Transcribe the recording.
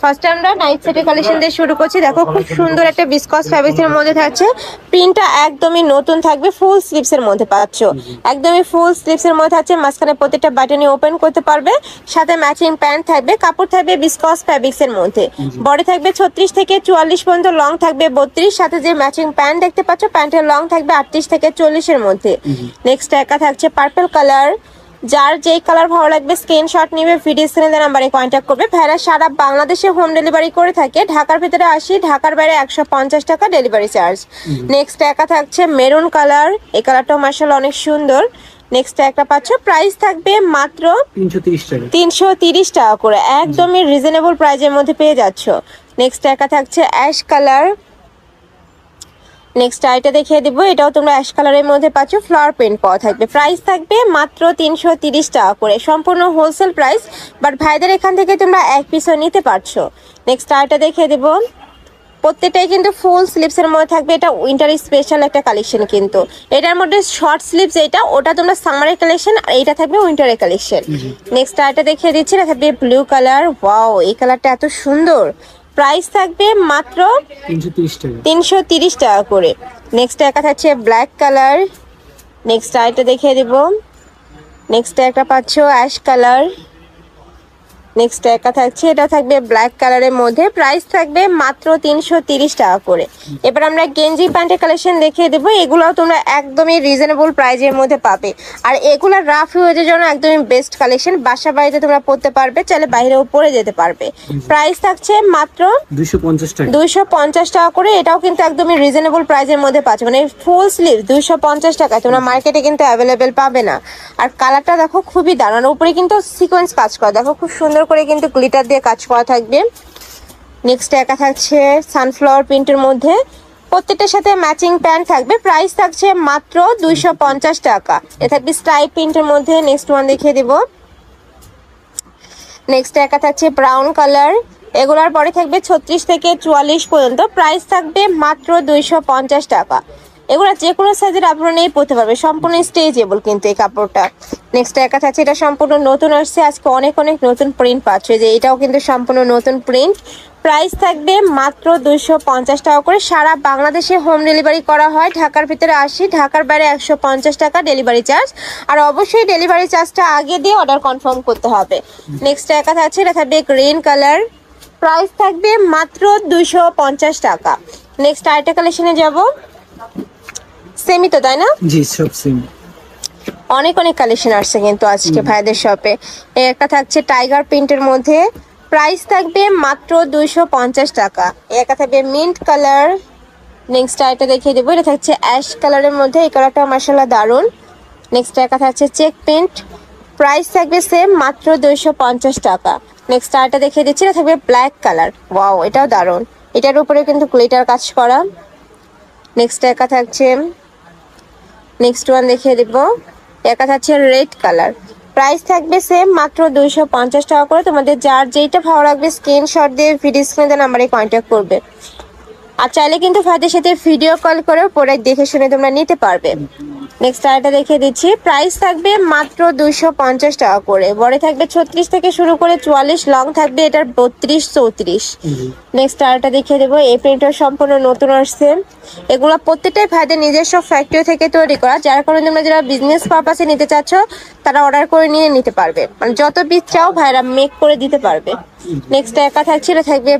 ফার্স্টে আমরা নাইট সেটের কালেকশন দিয়ে শুরু করছি। দেখো খুব সুন্দর একটা বিসকস ফ্যাব্রিক্সের মধ্যে থাকছে, প্রিন্টটা একদমই নতুন থাকবে, ফুল স্লিভসের মধ্যে পাচ্ছ, একদমই ফুল স্লিভসের মধ্যে থাকছে, মাঝখানে প্রত্যেকটা বাটনই ওপেন করতে পারবে, সাথে ম্যাচিং প্যান্ট থাকবে, কাপড় থাকবে বিসকস ফ্যাব্রিক্সের মধ্যে, বডি থাকবে 36 থেকে 44 পর্যন্ত, লং থাকবে 32, সাথে যে ম্যাচিং প্যান্ট দেখতে পাচ্ছ প্যান্টের লং থাকবে 38 থেকে 40 এর মধ্যে। নেক্সট একা থাকছে পার্পল কালার, যার যেই কালার ভালো লাগবে স্ক্রিনশট নিবে, ভিডিও স্ক্রিনে নাম্বারে কন্ট্যাক্ট করবে। ভাইরা সারা বাংলাদেশে হোম ডেলিভারি করে থাকে, ঢাকার ভিতরে 80, ঢাকার বাইরে 150 টাকা ডেলিভারি চার্জ। নেক্সট একা থাকছে মেরুন কালার, এই কালারটাও মাশাআল্লাহ অনেক সুন্দর। নেক্সট একটা পাচ্ছ, প্রাইস থাকবে মাত্র 330 টাকা করে, একদমই রিজনেবল প্রাইজের মধ্যে পেয়ে যাচ্ছ। নেক্সট একা থাকছে অ্যাশ কালার, নেক্সট আইটা দেখিয়ে দিব, এটাও তোমরা অ্যাশ কালারের মধ্যে পাচ্ছ, ফ্লাওয়ার প্রিন্ট পাওয়া থাকবে, প্রাইস থাকবে মাত্র 330 টাকা করে, সম্পূর্ণ হোলসেল প্রাইস, বাট ভাইদের এখান থেকে তোমরা এক পিসও নিতে পারছো। নেক্সট আইটা দেখিয়ে দিব, প্রত্যেকটাই কিন্তু ফুল স্লিভসের মধ্যে থাকবে, এটা উইন্টার স্পেশাল একটা কালেকশন, কিন্তু এটার মধ্যে শর্ট স্লিভস এটা ওটা তোমরা সামারের কালেকশন, আর এইটা থাকবে উইন্টারের কালেকশন। নেক্সট আইটা দেখিয়ে দিচ্ছি, এটা থাকবে ব্লু কালার, ওয়াও এই কালারটা এত সুন্দর, প্রাইস থাকবে মাত্র 330 টাকা করে। নেক্সট একটা থাকছে ব্ল্যাক কালার, নেক্সট আইটা দেখিয়ে দিব, নেক্সট একটা পাচ্ছ অ্যাশ কালার, নেক্সট একা থাকছে, এটা থাকবে ব্ল্যাক কালারের মধ্যে, প্রাইস থাকবে মাত্র 330 টাকা করে। এবার আমরা গেঞ্জি প্যান্টের কালেকশন দেখিয়ে দেবো, এগুলোও তোমরা একদমই রিজনেবল প্রাইজের মধ্যে পাবে, আর এগুলো রাফ ইউজের জন্য একদমই বেস্ট কালেকশন, বাসা বাড়িতে তোমরা পড়তে পারবে, চাইলে বাইরেও পরে যেতে পারবে। প্রাইস থাকছে মাত্র 250 টাকা করে, এটাও কিন্তু একদমই রিজনেবল প্রাইজের মধ্যে পাচ্ছ, মানে ফুল স্লিভ 250 টাকা, তোমরা মার্কেটে কিন্তু অ্যাভেলেবেল পাবে না। আর কালারটা দেখো খুবই দারুণ, উপরে কিন্তু সিকোয়েন্স কাজ করা, দেখো খুব সুন্দর করে কিন্তু গ্লিটার দিয়ে কাজ করা থাকবে। নেক্সট একা থাকছে সানফ্লাওয়ার প্রিন্টের মধ্যে, প্রত্যেকটার সাথে ম্যাচিং প্যান্ট থাকবে, প্রাইস থাকছে মাত্র 250 টাকা, এটা থাকবে স্ট্রাইপ প্রিন্টের মধ্যে। নেক্সট ওয়ান দেখিয়ে দিব, নেক্সট একা থাকছে ব্রাউন কালার, এগুলার পরে থাকবে 36 থেকে 44 পর্যন্ত, প্রাইস থাকবে মাত্র 250 টাকা। এগুলো যে কোনো সাইজের আপনারা নিয়ে পরতে পারবে, সম্পূর্ণ স্ট্রেচেবল কিন্তু এই কাপড়টা। নেক্সট একা থাকছে, এটা সম্পূর্ণ নতুন আসছে, আজকে অনেক অনেক নতুন প্রিন্ট পাচ্ছে, যে এটাও কিন্তু সম্পূর্ণ নতুন প্রিন্ট, প্রাইস থাকবে মাত্র 250 টাকা করে। সারা বাংলাদেশে হোম ডেলিভারি করা হয়, ঢাকার ভিতরে 80, ঢাকার বাইরে 150 টাকা ডেলিভারি চার্জ, আর অবশ্যই ডেলিভারি চার্জটা আগে দিয়ে অর্ডার কনফার্ম করতে হবে। নেক্সট একা থাকছে, এটা থাকবে গ্রিন কালার, প্রাইস থাকবে মাত্র 250 টাকা। নেক্সট আরেকটা কালেকশনে যাব, সেমই তো তাই না? জি সব সেম, অনেক অনেক কালেকশন আসছে কিন্তু আজকে ভাইদের শপে। একটা থাকছে টাইগার প্রিন্টের মধ্যে, প্রাইস থাকবে মাত্র 250 টাকা। একটা থাকবে মিন্ট কালার, নেক্সট আইটা দেখিয়ে দেবো, এটা থাকছে অ্যাশ কালারের মধ্যে, এই কালারটা মাশাআল্লাহ দারুন। নেক্সট একটা থাকছে চেক প্রিন্ট, প্রাইস থাকবে সেম মাত্র 250 টাকা। নেক্সট আইটা দেখিয়ে দিচ্ছি, এটা থাকবে ব্ল্যাক কালার, ওয়াও এটাও দারুন, এটার উপরে কিন্তু গ্লিটার কাজ করা। নেক্সট একা থাকছে, নেক্সট ওয়ান দেখিয়ে দিব, একা থাকছে রেড কালার, প্রাইস থাকবে সেম মাত্র 250 টাকা করে। তোমাদের যার যেইটা ভালো লাগবে স্ক্রিনশট দিয়ে ভিডিও স্ক্রিনে নাম্বারে কন্ট্যাক্ট করবে, আর চাইলে কিন্তু ভাইদের সাথে ভিডিও কল করেও প্রোডাক্ট দেখে শুনে তোমরা নিতে পারবে। নেক্সট আরেকটা দেখিয়ে দিচ্ছি, প্রাইস থাকবে মাত্র 250 টাকা করে, বড় থাকবে 36 থেকে শুরু করে 44, লং থাকবে এটার 32 34। নেক্সট আরেকটা দেখিয়ে দেবো, এই প্রিন্টটা সম্পূর্ণ নতুন আসছে, এগুলো প্রত্যেকটাই ভাইদের নিজস্ব ফ্যাক্টরি থেকে তৈরি করা, যার কারণে তোমরা যারা বিজনেস পারপাসে নিতে চাচ্ছ তারা অর্ডার করে নিয়ে নিতে পারবে, মানে যত পিস চাও ভাইরা মেক করে দিতে পারবে। নেক্সট একা থাকছে, এটা থাকবে